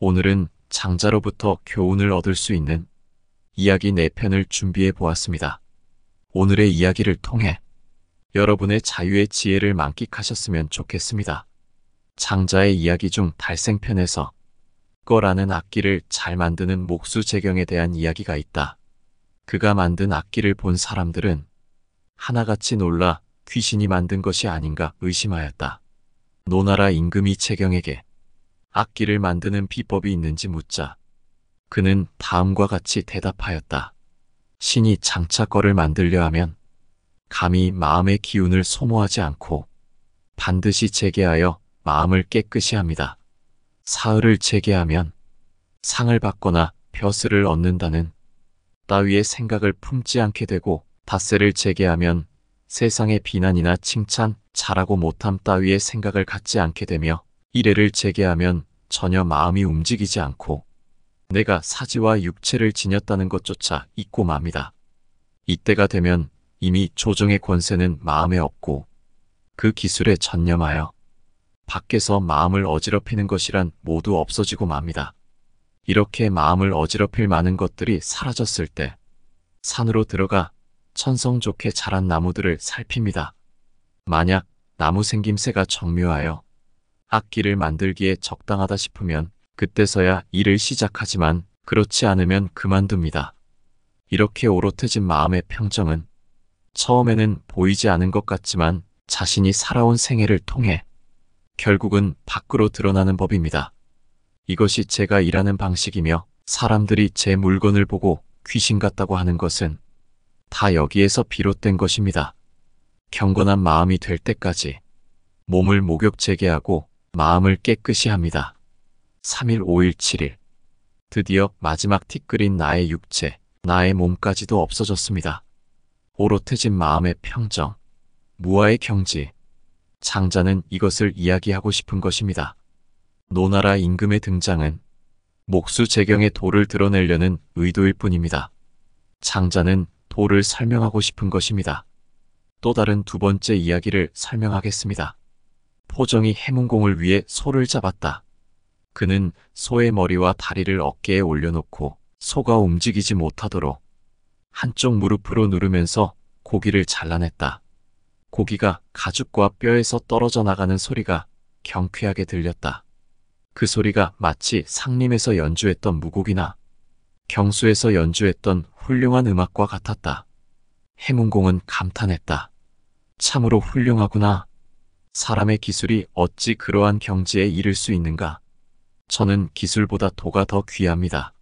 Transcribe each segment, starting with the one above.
오늘은 장자로부터 교훈을 얻을 수 있는 이야기 4편을 준비해 보았습니다. 오늘의 이야기를 통해 여러분의 자유의 지혜를 만끽하셨으면 좋겠습니다. 장자의 이야기 중 달생편에서 거라는 악기를 잘 만드는 목수재경에 대한 이야기가 있다. 그가 만든 악기를 본 사람들은 하나같이 놀라 귀신이 만든 것이 아닌가 의심하였다. 노나라 임금이 재경에게 악기를 만드는 비법이 있는지 묻자 그는 다음과 같이 대답하였다. 신이 장차 거를 만들려 하면 감히 마음의 기운을 소모하지 않고 반드시 재게하여 마음을 깨끗이 합니다. 사흘을 재게하면 상을 받거나 벼슬을 얻는다는 따위의 생각을 품지 않게 되고 닷새를 재게하면 세상의 비난이나 칭찬, 잘하고 못함 따위의 생각을 갖지 않게 되며 이래를 재게하면 전혀 마음이 움직이지 않고 내가 사지와 육체를 지녔다는 것조차 잊고 맙니다. 이때가 되면 이미 조정의 권세는 마음에 없고 그 기술에 전념하여 밖에서 마음을 어지럽히는 것이란 모두 없어지고 맙니다. 이렇게 마음을 어지럽힐 많은 것들이 사라졌을 때 산으로 들어가 천성 좋게 자란 나무들을 살핍니다. 만약 나무 생김새가 정묘하여 악기를 만들기에 적당하다 싶으면 그때서야 일을 시작하지만 그렇지 않으면 그만둡니다. 이렇게 오롯해진 마음의 평정은 처음에는 보이지 않은 것 같지만 자신이 살아온 생애를 통해 결국은 밖으로 드러나는 법입니다. 이것이 제가 일하는 방식이며 사람들이 제 물건을 보고 귀신 같다고 하는 것은 다 여기에서 비롯된 것입니다. 경건한 마음이 될 때까지 몸을 목욕 재게하고 마음을 깨끗이 합니다. 3일, 5일, 7일. 드디어 마지막 티끌인 나의 육체, 나의 몸까지도 없어졌습니다. 오롯해진 마음의 평정, 무아의 경지. 장자는 이것을 이야기하고 싶은 것입니다. 노나라 임금의 등장은 목수재경의 도를 드러내려는 의도일 뿐입니다. 장자는 도를 설명하고 싶은 것입니다. 또 다른 두 번째 이야기를 설명하겠습니다. 포정이 해문공을 위해 소를 잡았다. 그는 소의 머리와 다리를 어깨에 올려놓고 소가 움직이지 못하도록 한쪽 무릎으로 누르면서 고기를 잘라냈다. 고기가 가죽과 뼈에서 떨어져 나가는 소리가 경쾌하게 들렸다. 그 소리가 마치 상림에서 연주했던 무곡이나 경수에서 연주했던 훌륭한 음악과 같았다. 해문공은 감탄했다. 참으로 훌륭하구나. 사람의 기술이 어찌 그러한 경지에 이를 수 있는가? 저는 기술보다 도가 더 귀합니다.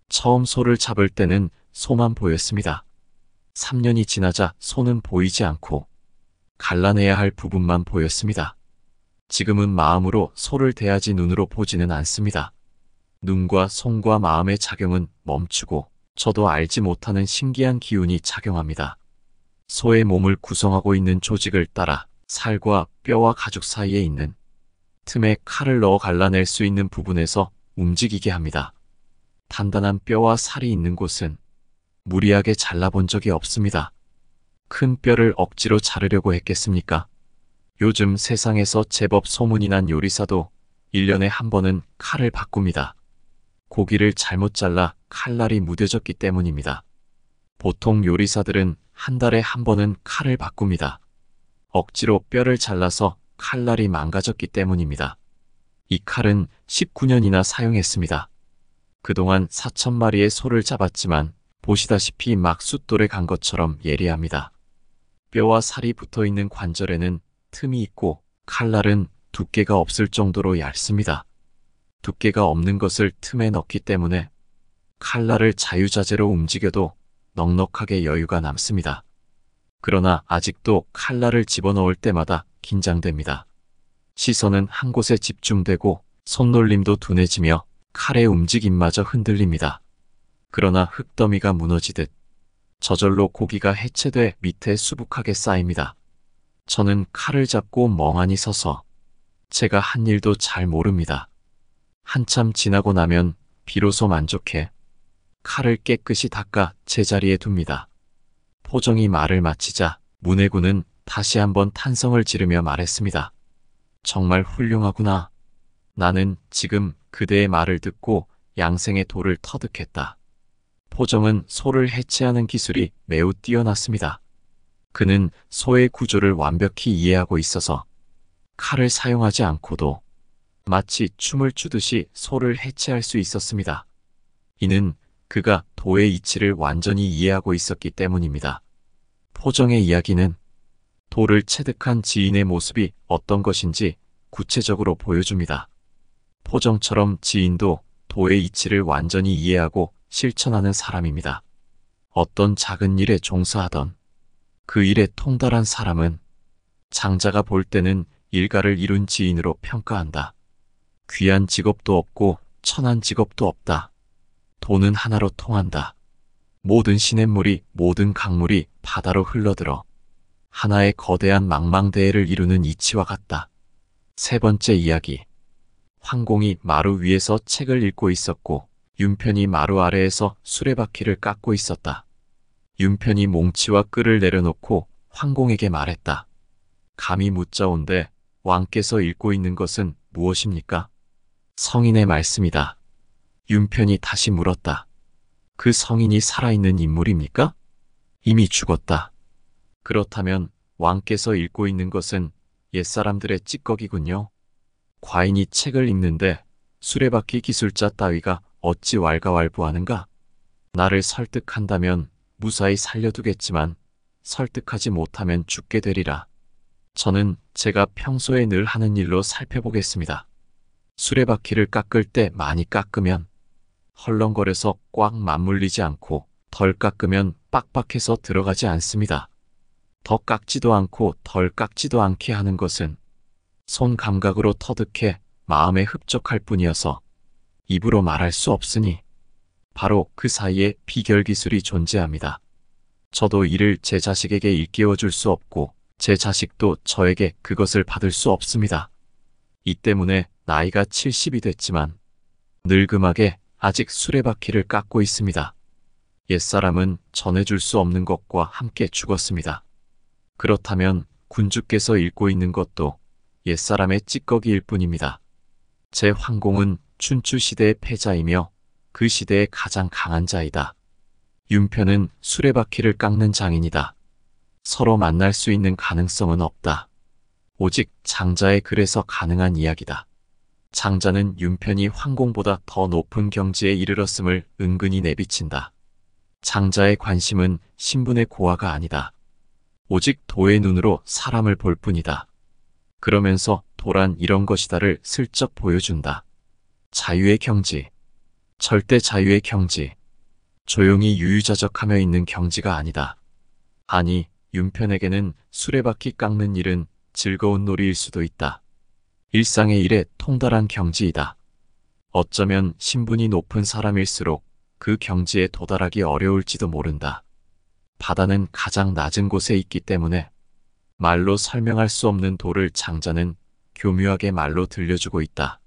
처음 소를 잡을 때는 소만 보였습니다. 3년이 지나자 소는 보이지 않고 갈라내야 할 부분만 보였습니다. 지금은 마음으로 소를 대하지 눈으로 보지는 않습니다. 눈과 손과 마음의 작용은 멈추고 저도 알지 못하는 신기한 기운이 작용합니다. 소의 몸을 구성하고 있는 조직을 따라 살과 뼈와 가죽 사이에 있는 틈에 칼을 넣어 갈라낼 수 있는 부분에서 움직이게 합니다. 단단한 뼈와 살이 있는 곳은 무리하게 잘라본 적이 없습니다. 큰 뼈를 억지로 자르려고 했겠습니까? 요즘 세상에서 제법 소문이 난 요리사도 1년에 한 번은 칼을 바꿉니다. 고기를 잘못 잘라 칼날이 무뎌졌기 때문입니다. 보통 요리사들은 한 달에 한 번은 칼을 바꿉니다. 억지로 뼈를 잘라서 칼날이 망가졌기 때문입니다. 이 칼은 19년이나 사용했습니다. 그동안 4,000마리의 소를 잡았지만 보시다시피 막 숫돌에 간 것처럼 예리합니다. 뼈와 살이 붙어있는 관절에는 틈이 있고 칼날은 두께가 없을 정도로 얇습니다. 두께가 없는 것을 틈에 넣기 때문에 칼날을 자유자재로 움직여도 넉넉하게 여유가 남습니다. 그러나 아직도 칼날을 집어넣을 때마다 긴장됩니다. 시선은 한 곳에 집중되고 손놀림도 둔해지며 칼의 움직임마저 흔들립니다. 그러나 흙더미가 무너지듯 저절로 고기가 해체돼 밑에 수북하게 쌓입니다. 저는 칼을 잡고 멍하니 서서 제가 한 일도 잘 모릅니다. 한참 지나고 나면 비로소 만족해 칼을 깨끗이 닦아 제자리에 둡니다. 포정이 말을 마치자 문해군은 다시 한번 탄성을 지르며 말했습니다. 정말 훌륭하구나. 나는 지금 그대의 말을 듣고 양생의 돌을 터득했다. 포정은 소를 해체하는 기술이 매우 뛰어났습니다. 그는 소의 구조를 완벽히 이해하고 있어서 칼을 사용하지 않고도 마치 춤을 추듯이 소를 해체할 수 있었습니다. 이는 그가 도의 이치를 완전히 이해하고 있었기 때문입니다. 포정의 이야기는 돌을 체득한 지인의 모습이 어떤 것인지 구체적으로 보여줍니다. 포정처럼 지인도 도의 이치를 완전히 이해하고 실천하는 사람입니다. 어떤 작은 일에 종사하던 그 일에 통달한 사람은 장자가 볼 때는 일가를 이룬 지인으로 평가한다. 귀한 직업도 없고 천한 직업도 없다. 돈은 하나로 통한다. 모든 시냇물이 모든 강물이 바다로 흘러들어 하나의 거대한 망망대해를 이루는 이치와 같다. 세 번째 이야기. 황공이 마루 위에서 책을 읽고 있었고 윤편이 마루 아래에서 수레바퀴를 깎고 있었다. 윤편이 몽치와 끈을 내려놓고 황공에게 말했다. 감히 묻자온데 왕께서 읽고 있는 것은 무엇입니까? 성인의 말씀이다. 윤편이 다시 물었다. 그 성인이 살아있는 인물입니까? 이미 죽었다. 그렇다면 왕께서 읽고 있는 것은 옛사람들의 찌꺼기군요. 과인이 책을 읽는데 수레바퀴 기술자 따위가 어찌 왈가왈부하는가? 나를 설득한다면 무사히 살려두겠지만 설득하지 못하면 죽게 되리라. 저는 제가 평소에 늘 하는 일로 살펴보겠습니다. 수레바퀴를 깎을 때 많이 깎으면 헐렁거려서 꽉 맞물리지 않고 덜 깎으면 빡빡해서 들어가지 않습니다. 더 깎지도 않고 덜 깎지도 않게 하는 것은 손 감각으로 터득해 마음에 흡족할 뿐이어서 입으로 말할 수 없으니 바로 그 사이에 비결 기술이 존재합니다. 저도 이를 제 자식에게 일깨워 줄 수 없고 제 자식도 저에게 그것을 받을 수 없습니다. 이 때문에 나이가 70이 됐지만 늙음하게 아직 수레바퀴를 깎고 있습니다. 옛사람은 전해줄 수 없는 것과 함께 죽었습니다. 그렇다면 군주께서 읽고 있는 것도 옛사람의 찌꺼기일 뿐입니다. 제 황공은 춘추 시대의 패자이며 그 시대의 가장 강한 자이다. 윤편은 수레바퀴를 깎는 장인이다. 서로 만날 수 있는 가능성은 없다. 오직 장자의 글에서 가능한 이야기다. 장자는 윤편이 황공보다 더 높은 경지에 이르렀음을 은근히 내비친다. 장자의 관심은 신분의 고하가 아니다. 오직 도의 눈으로 사람을 볼 뿐이다. 그러면서 도란 이런 것이다를 슬쩍 보여준다. 자유의 경지, 절대 자유의 경지, 조용히 유유자적하며 있는 경지가 아니다. 아니, 윤편에게는 수레바퀴 깎는 일은 즐거운 놀이일 수도 있다. 일상의 일에 통달한 경지이다. 어쩌면 신분이 높은 사람일수록 그 경지에 도달하기 어려울지도 모른다. 바다는 가장 낮은 곳에 있기 때문에 말로 설명할 수 없는 도를 장자는 교묘하게 말로 들려주고 있다.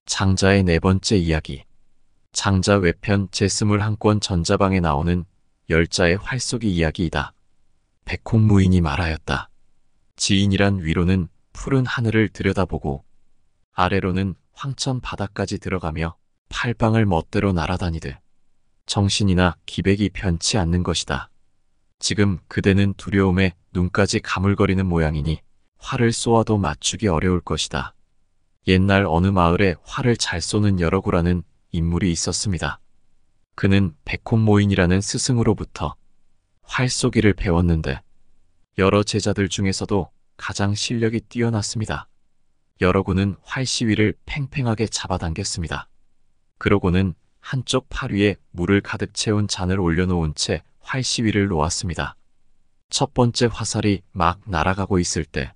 장자의 네 번째 이야기. 장자 외편 제21권 전자방에 나오는 열자의 활쏘기 이야기이다. 백홍무인이 말하였다. 지인이란 위로는 푸른 하늘을 들여다보고 아래로는 황천 바다까지 들어가며 팔방을 멋대로 날아다니듯 정신이나 기백이 편치 않는 것이다. 지금 그대는 두려움에 눈까지 가물거리는 모양이니 활을 쏘아도 맞추기 어려울 것이다. 옛날 어느 마을에 활을 잘 쏘는 여러구라는 인물이 있었습니다. 그는 백혼모인이라는 스승으로부터 활쏘기를 배웠는데 여러 제자들 중에서도 가장 실력이 뛰어났습니다. 여러구는 활시위를 팽팽하게 잡아당겼습니다. 그러고는 한쪽 팔 위에 물을 가득 채운 잔을 올려놓은 채 활시위를 놓았습니다. 첫 번째 화살이 막 날아가고 있을 때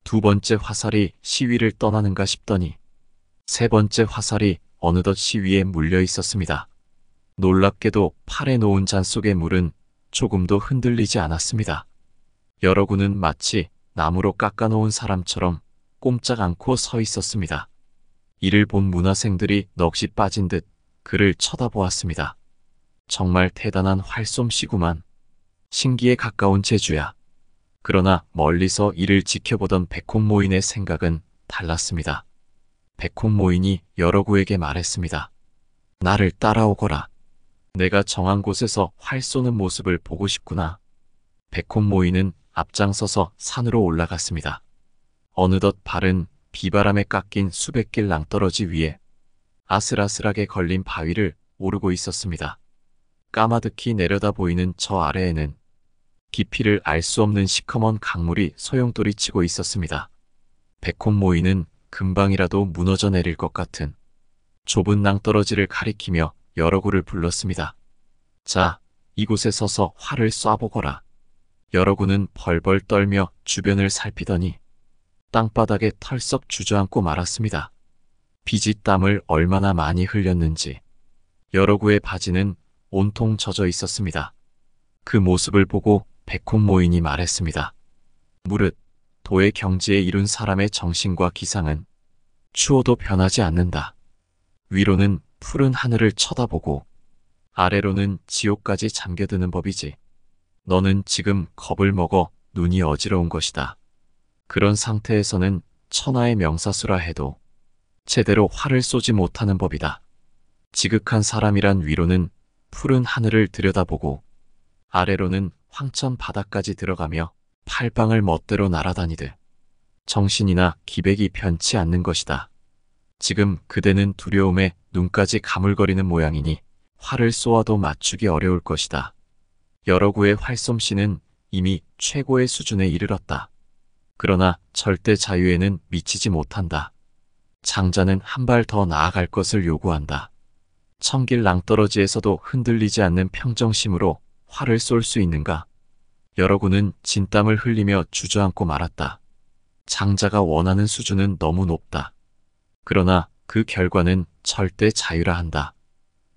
두 번째 화살이 시위를 떠나는가 싶더니 세 번째 화살이 어느덧 시위에 물려 있었습니다. 놀랍게도 팔에 놓은 잔 속의 물은 조금도 흔들리지 않았습니다. 여러구는 마치 나무로 깎아놓은 사람처럼 꼼짝 않고 서 있었습니다. 이를 본 문화생들이 넋이 빠진 듯 그를 쳐다보았습니다. 정말 대단한 활솜씨구만. 신기에 가까운 재주야. 그러나 멀리서 이를 지켜보던 백홍모인의 생각은 달랐습니다. 백혼모인이 여러구에게 말했습니다. 나를 따라오거라. 내가 정한 곳에서 활 쏘는 모습을 보고 싶구나. 백혼모인은 앞장서서 산으로 올라갔습니다. 어느덧 발은 비바람에 깎인 수백 길 낭떠러지 위에 아슬아슬하게 걸린 바위를 오르고 있었습니다. 까마득히 내려다 보이는 저 아래에는 깊이를 알 수 없는 시커먼 강물이 소용돌이치고 있었습니다. 백혼모인은 금방이라도 무너져 내릴 것 같은 좁은 낭떠러지를 가리키며 여러구를 불렀습니다. 자, 이곳에 서서 활을 쏴보거라. 여러구는 벌벌 떨며 주변을 살피더니 땅바닥에 털썩 주저앉고 말았습니다. 비지 땀을 얼마나 많이 흘렸는지 여러구의 바지는 온통 젖어 있었습니다. 그 모습을 보고 백혼모인이 말했습니다. 무릇 도의 경지에 이룬 사람의 정신과 기상은 추워도 변하지 않는다. 위로는 푸른 하늘을 쳐다보고 아래로는 지옥까지 잠겨드는 법이지. 너는 지금 겁을 먹어 눈이 어지러운 것이다. 그런 상태에서는 천하의 명사수라 해도 제대로 활을 쏘지 못하는 법이다. 지극한 사람이란 위로는 푸른 하늘을 들여다보고 아래로는 황천 바다까지 들어가며 팔방을 멋대로 날아다니듯 정신이나 기백이 변치 않는 것이다. 지금 그대는 두려움에 눈까지 가물거리는 모양이니 활을 쏘아도 맞추기 어려울 것이다. 여러구의 활솜씨는 이미 최고의 수준에 이르렀다. 그러나 절대 자유에는 미치지 못한다. 장자는 한 발 더 나아갈 것을 요구한다. 천길 낭떠러지에서도 흔들리지 않는 평정심으로 활을 쏠 수 있는가? 여러구는 진땀을 흘리며 주저앉고 말았다. 장자가 원하는 수준은 너무 높다. 그러나 그 결과는 절대 자유라 한다.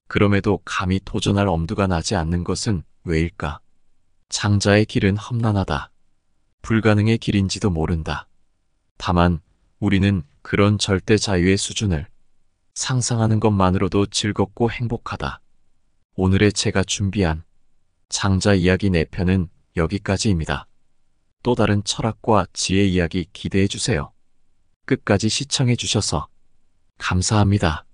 그럼에도 감히 도전할 엄두가 나지 않는 것은 왜일까? 장자의 길은 험난하다. 불가능의 길인지도 모른다. 다만 우리는 그런 절대 자유의 수준을 상상하는 것만으로도 즐겁고 행복하다. 오늘의 제가 준비한 장자 이야기 4편은 여기까지입니다. 또 다른 철학과 지혜 이야기 기대해 주세요. 끝까지 시청해 주셔서 감사합니다.